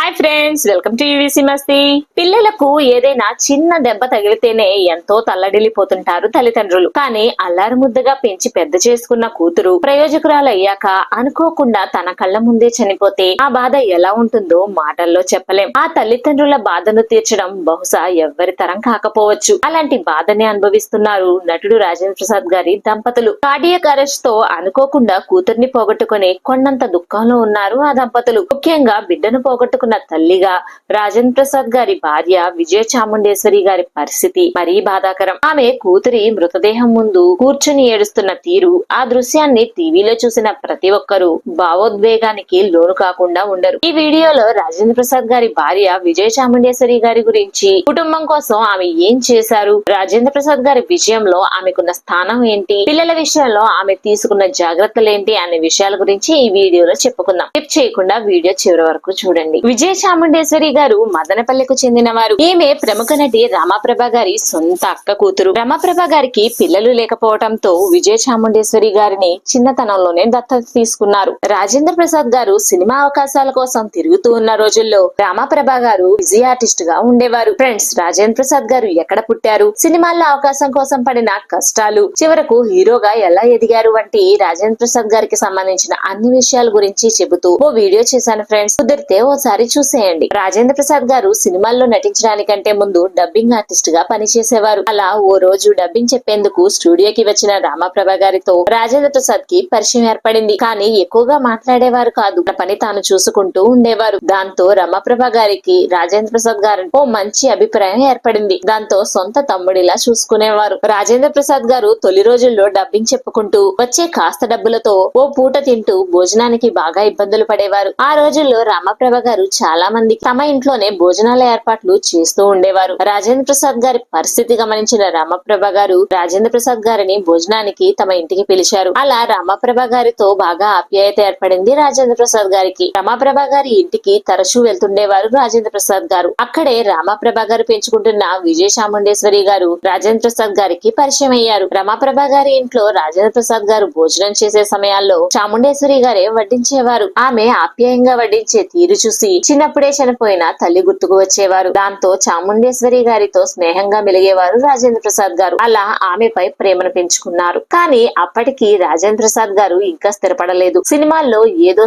Hi friends, welcome to UVC మస్తీ. పిల్లలకు ఏదైనా చిన్న దెబ్బ తగిలితేనే ఎంతో తల్లడిల్లిపోతుంటారు తల్లిదండ్రులు. కానీ అల్లారు ముద్దగా పెంచి పెద్ద చేసుకున్న కూతురు ప్రయోజకురాలయ్యాక అనుకోకుండా తన కళ్ళ ముందే చనిపోతే ఆ బాధ ఎలా ఉంటుందో మాటల్లో చెప్పలేం. ఆ తల్లిదండ్రుల బాధను తీర్చడం బహుశా ఎవ్వరి తరం కాకపోవచ్చు. అలాంటి బాధని అనుభవిస్తున్నారు నటుడు రాజేంద్ర ప్రసాద్ గారి దంపతులు. కార్డియాక్ అరెస్ట్ తో అనుకోకుండా కూతుర్ని పోగొట్టుకుని కొండంత దుఃఖంలో ఉన్నారు ఆ దంపతులు. ముఖ్యంగా బిడ్డను పోగొట్టుకున్న తల్లిగా రాజేంద్ర ప్రసాద్ గారి భార్య విజయ చాముండేశ్వరి గారి పరిస్థితి మరీ బాధాకరం. ఆమె కూతురి మృతదేహం ముందు కూర్చుని ఏడుస్తున్న తీరు, ఆ దృశ్యాన్ని టీవీలో చూసిన ప్రతి ఒక్కరూ భావోద్వేగానికి లోను కాకుండా ఉండరు. ఈ వీడియోలో రాజేంద్ర ప్రసాద్ గారి భార్య విజయ చాముండేశ్వరి గారి గురించి, కుటుంబం కోసం ఆమె ఏం చేశారు, రాజేంద్ర ప్రసాద్ గారి విజయంలో ఆమెకున్న స్థానం ఏంటి, పిల్లల విషయంలో ఆమె తీసుకున్న జాగ్రత్తలేంటి అనే విషయాల గురించి ఈ వీడియోలో చెప్పుకుందాం. స్కిప్ చేయకుండా వీడియో చివరి వరకు చూడండి. విజయ చాముండేశ్వరి గారు మదనపల్లెకు చెందినవారు. ఈమె ప్రముఖ నటి రమాప్రభ గారి సొంత అక్క కూతురు. రమాప్రభ గారికి పిల్లలు లేకపోవడంతో విజయ చాముండేశ్వరి గారిని చిన్నతనంలోనే దత్తత తీసుకున్నారు. రాజేంద్ర ప్రసాద్ గారు సినిమా అవకాశాల కోసం తిరుగుతూ ఉన్న రోజుల్లో రమాప్రభ గారు బిజీ ఆర్టిస్ట్ గా ఉండేవారు. ఫ్రెండ్స్, రాజేంద్ర ప్రసాద్ గారు ఎక్కడ పుట్టారు, సినిమాల్లో అవకాశం కోసం పడిన కష్టాలు, చివరకు హీరోగా ఎలా ఎదిగారు వంటి రాజేంద్ర ప్రసాద్ గారికి సంబంధించిన అన్ని విషయాల గురించి చెబుతూ ఓ వీడియో చేశాను ఫ్రెండ్స్. కుదిరితే ఓసారి చూసేయండి. రాజేంద్ర ప్రసాద్ గారు సినిమాల్లో నటించడానికంటే ముందు డబ్బింగ్ ఆర్టిస్ట్ గా పనిచేసేవారు. అలా ఓ రోజు డబ్బింగ్ చెప్పేందుకు స్టూడియోకి వచ్చిన రామప్రభ గారితో రాజేంద్ర ప్రసాద్ కి పరిచయం ఏర్పడింది. కానీ ఎక్కువగా మాట్లాడేవారు కాదు. తన పని తాను చూసుకుంటూ ఉండేవారు. దాంతో రమాప్రభ గారికి రాజేంద్ర ప్రసాద్ గారు ఓ మంచి అభిప్రాయం ఏర్పడింది. దాంతో సొంత తమ్ముడిలా చూసుకునేవారు. రాజేంద్ర ప్రసాద్ గారు తొలి రోజుల్లో డబ్బింగ్ చెప్పుకుంటూ వచ్చే కాస్త డబ్బులతో ఓ పూట తింటూ భోజనానికి బాగా ఇబ్బందులు పడేవారు. ఆ రోజుల్లో రామప్రభ గారు చాలా మంది తమ ఇంట్లోనే భోజనాల ఏర్పాట్లు చేస్తూ ఉండేవారు. రాజేంద్ర ప్రసాద్ గారి పరిస్థితి గమనించిన రామప్రభ గారు రాజేంద్ర ప్రసాద్ గారిని భోజనానికి తమ ఇంటికి పిలిచారు. అలా రామప్రభ గారితో బాగా ఆప్యాయత ఏర్పడింది రాజేంద్ర ప్రసాద్ గారికి. రమాప్రభ గారి ఇంటికి తరచూ వెళ్తుండేవారు రాజేంద్ర ప్రసాద్ గారు. అక్కడే రామప్రభ గారు పెంచుకుంటున్న విజయ చాముండేశ్వరి గారు రాజేంద్ర ప్రసాద్ గారికి పరిచయం అయ్యారు. రమాప్రభ గారి ఇంట్లో రాజేంద్ర ప్రసాద్ గారు భోజనం చేసే సమయాల్లో చాముండేశ్వరి గారే వడ్డించేవారు. ఆమె ఆప్యాయంగా వడ్డించే తీరు చూసి చిన్నప్పుడే చనిపోయిన తల్లి గుర్తుకు వచ్చేవారు. దాంతో చాముండేశ్వరి గారితో స్నేహంగా మెలిగేవారు రాజేంద్ర ప్రసాద్ గారు. అలా ఆమెపై ప్రేమను పెంచుకున్నారు. కానీ అప్పటికి రాజేంద్ర ప్రసాద్ గారు ఇంకా స్థిరపడలేదు. సినిమాల్లో ఏదో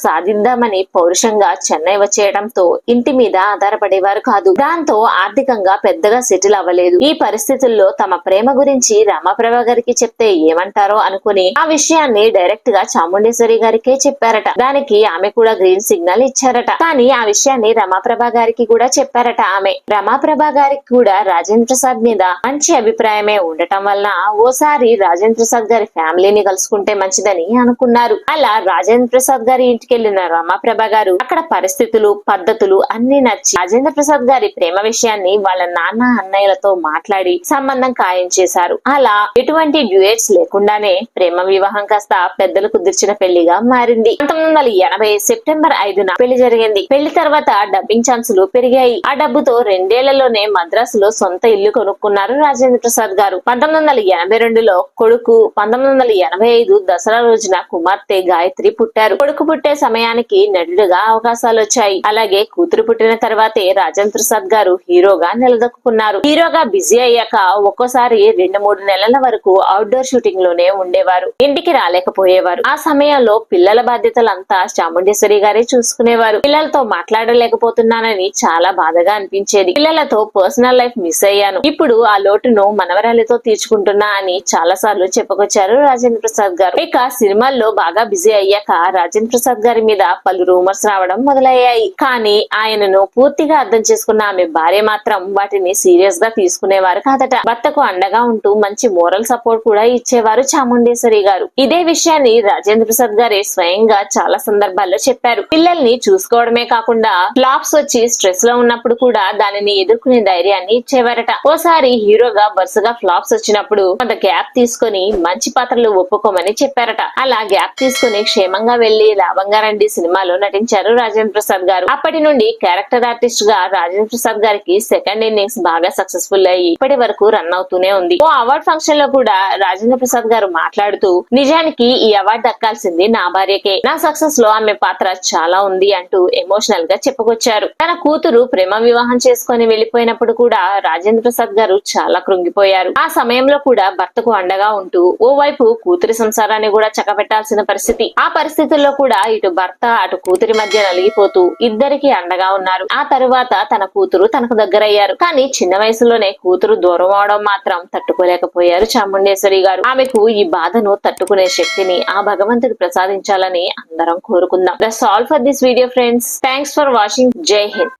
సాధిద్దామని పౌరుషంగా చెన్నై వచ్చేయడంతో ఇంటి మీద ఆధారపడేవారు కాదు. దాంతో ఆర్థికంగా పెద్దగా సెటిల్ అవ్వలేదు. ఈ పరిస్థితుల్లో తమ ప్రేమ గురించి రామప్రభ గారికి చెప్తే ఏమంటారో అనుకుని ఆ విషయాన్ని డైరెక్ట్ గా చాముండేశ్వరి గారికే చెప్పారట. దానికి ఆమె కూడా గ్రీన్ సిగ్నల్ ఇచ్చారట. కానీ ఆ విషయాన్ని రమాప్రభ గారికి కూడా చెప్పారట. ఆమె రమాప్రభ గారికి కూడా రాజేంద్ర ప్రసాద్ మీద మంచి అభిప్రాయమే ఉండటం వలన ఓసారి రాజేంద్ర ప్రసాద్ గారి ఫ్యామిలీని కలుసుకుంటే మంచిదని అనుకున్నారు. అలా రాజేంద్ర ప్రసాద్ గారి ఇంటికి వెళ్లిన రమాప్రభ గారు అక్కడ పరిస్థితులు, పద్ధతులు అన్ని నచ్చి రాజేంద్ర ప్రసాద్ గారి ప్రేమ విషయాన్ని వాళ్ళ నాన్న అన్నయ్యలతో మాట్లాడి సంబంధం ఖాయం చేశారు. అలా ఎటువంటి డ్యూయట్స్ లేకుండానే ప్రేమ వివాహం కాస్త పెద్దలు కుదిర్చిన పెళ్లిగా మారింది. 1980 సెప్టెంబర్ 5న పెళ్లి జరిగింది. పెళ్లి తర్వాత డబ్బింగ్ ఛాన్సులు పెరిగాయి. ఆ డబ్బుతో 2 ఏళ్లలోనే మద్రాసులో సొంత ఇల్లు కొనుక్కున్నారు రాజేంద్ర ప్రసాద్ గారు. 1982లో కొడుకు, 1985 దసరా రోజున కుమార్తె గాయత్రి పుట్టారు. కొడుకు పుట్టే సమయానికి నటుడుగా అవకాశాలు వచ్చాయి. అలాగే కూతురు పుట్టిన తర్వాతే రాజేంద్ర ప్రసాద్ గారు హీరోగా నిలదొక్కున్నారు. హీరోగా బిజీ అయ్యాక ఒక్కోసారి 2-3 నెలల వరకు అవుట్డోర్ షూటింగ్ లోనే ఉండేవారు. ఇంటికి రాలేకపోయేవారు. ఆ సమయంలో పిల్లల బాధ్యతలంతా చాముండేశ్వరి గారే చూసుకునేవారు. పిల్లలతో మాట్లాడలేకపోతున్నానని చాలా బాధగా అనిపించేది. పిల్లలతో పర్సనల్ లైఫ్ మిస్ అయ్యాను. ఇప్పుడు ఆ లోటును మనవరాలితో తీర్చుకుంటున్నా అని చాలా సార్లు చెప్పుకొచ్చారు రాజేంద్ర ప్రసాద్ గారు. ఇక సినిమాల్లో బాగా బిజీ అయ్యాక రాజేంద్ర ప్రసాద్ గారి మీద పలు రూమర్స్ రావడం మొదలయ్యాయి. కానీ ఆయనను పూర్తిగా అర్థం చేసుకున్న ఆమె భార్య మాత్రం వాటిని సీరియస్ గా తీసుకునేవారు కాదట. భర్తకు అండగా ఉంటూ మంచి మోరల్ సపోర్ట్ కూడా ఇచ్చేవారు చాముండేశ్వరి గారు. ఇదే విషయాన్ని రాజేంద్ర ప్రసాద్ గారే స్వయంగా చాలా సందర్భాల్లో చెప్పారు. పిల్లల్ని చూసుకోవడమే కాకుండా ఫ్లాప్స్ వచ్చి స్ట్రెస్ లో ఉన్నప్పుడు కూడా దానిని ఎదుర్కొనే ధైర్యాన్ని ఇచ్చేవారట. ఓసారి హీరోగా వరుసగా ఫ్లాప్స్ వచ్చినప్పుడు కొంత గ్యాప్ తీసుకుని మంచి పాత్రలు ఒప్పుకోమని చెప్పారట. అలా గ్యాప్ తీసుకుని క్షేమంగా వెళ్లి లాభంగా రండి సినిమాలో నటించారు రాజేంద్ర ప్రసాద్ గారు. అప్పటి నుండి క్యారెక్టర్ ఆర్టిస్ట్ గా రాజేంద్ర ప్రసాద్ గారికి సెకండ్ ఇన్నింగ్స్ బాగా సక్సెస్ఫుల్ అయ్యి ఇప్పటి వరకు రన్ అవుతూనే ఉంది. ఓ అవార్డ్ ఫంక్షన్ లో కూడా రాజేంద్ర ప్రసాద్ గారు మాట్లాడుతూ, నిజానికి ఈ అవార్డు దక్కాల్సింది నా భార్యకే. నా సక్సెస్ లో ఆమె పాత్ర చాలా ఉంది. ఉంది అంటూ ఎమోషనల్ గా చెప్పుకొచ్చారు. తన కూతురు ప్రేమ వివాహం చేసుకొని వెళ్లిపోయినప్పుడు కూడా రాజేంద్ర ప్రసాద్ గారు చాలా కృంగిపోయారు. ఆ సమయంలో కూడా భర్తకు అండగా ఉంటూ ఓవైపు కూతురి సంసారాన్ని కూడా చక్కబెట్టాల్సిన పరిస్థితి. ఆ పరిస్థితుల్లో కూడా ఇటు భర్త అటు కూతురి మధ్య నలిగిపోతూ ఇద్దరికి అండగా ఉన్నారు. ఆ తరువాత తన కూతురు తనకు దగ్గరయ్యారు. కానీ చిన్న వయసులోనే కూతురు దూరం అవడం మాత్రం తట్టుకోలేకపోయారు చాముండేశ్వరి గారు. ఆమెకు ఈ బాధను తట్టుకునే శక్తిని ఆ భగవంతుడు ప్రసాదించాలని అందరం కోరుకుందాం. That's all for this video friends. Thanks for watching. జై హింద్.